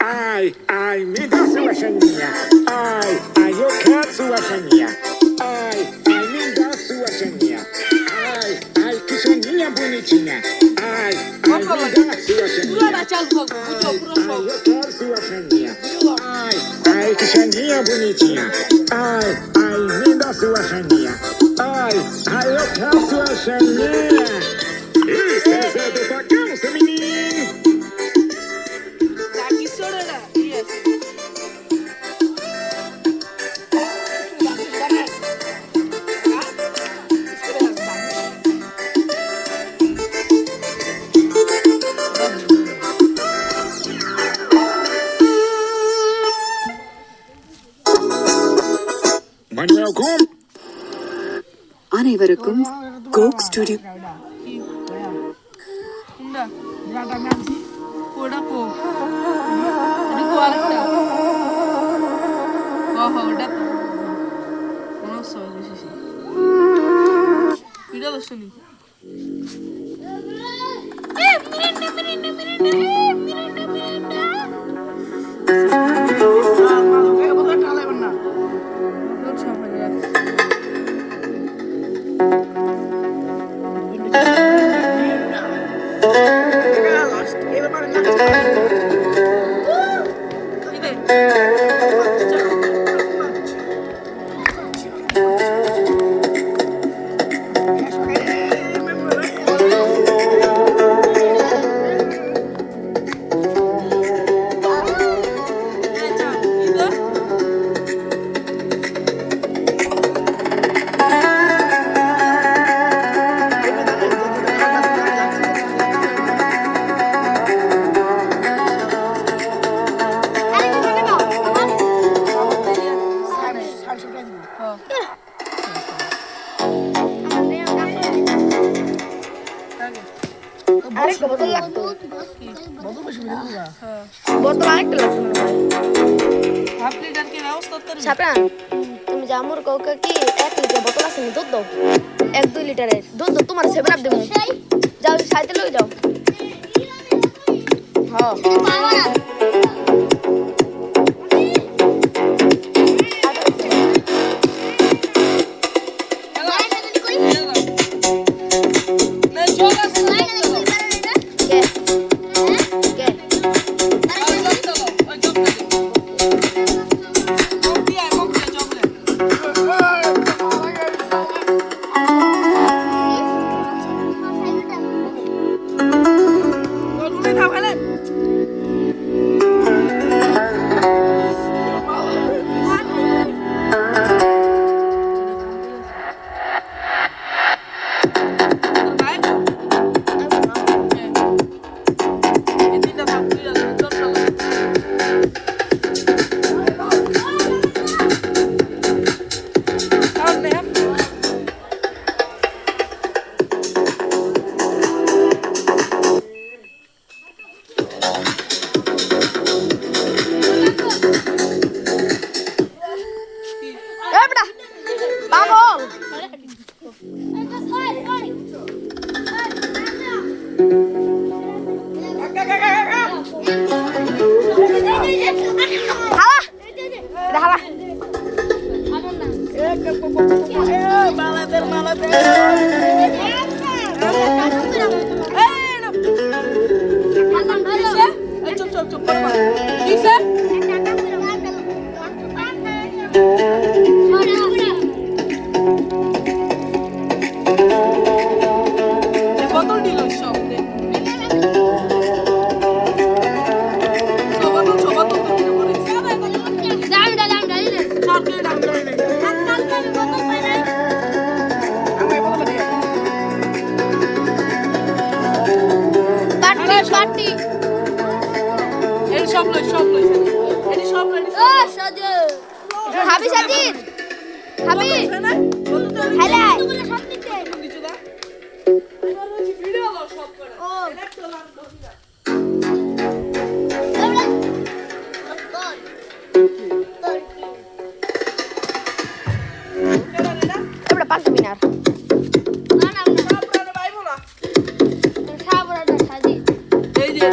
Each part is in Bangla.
Ai, ai, me dá sua chaninha. Ai, ai, eu quero sua chaninha. Ai, ai, me dá sua chaninha. Ai, ai, que chaninha bonitinha. Ai, ai, me dá sua chaninha. Ai, eu quero sua chaninha. Ai, ai, que chaninha bonitinha. Ai, ai, me dá sua chaninha. Ai, ai, eu quero sua chaninha. Isso é Zé do Bacão, seu menino. Manuel Gomes. அனைவருக்கும் கோக் ஸ்டுடியோ আরেকটা বোতল লাগতো বোতল আরেকটা লাগতো না ভাই হাফ লিটার কি ব্যবস্থা করতে ছাপরান তুমি যা আমুর কাউকে কি 1 লিটার বোতল আছে নি দুধ দাও 1-2 লিটারের দুধ দাও তোমার 7 আপ দেবো যাও সাইতে লই যাও হ্যাঁ হাবি সাজিদ হাবি হ্যালো ভিডিও সব করে এটা চলার দোষটা এবারে পাঁচ মিনার না না না ভাই বলা সাবরাটা সাজিদ এই যে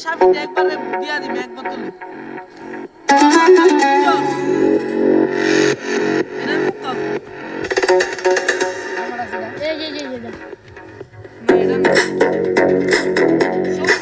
সাবিতে একবারে দিয়া দিবে এক বোতলে এটা মুক্ত আমার আছে না এই যে না এটা না সব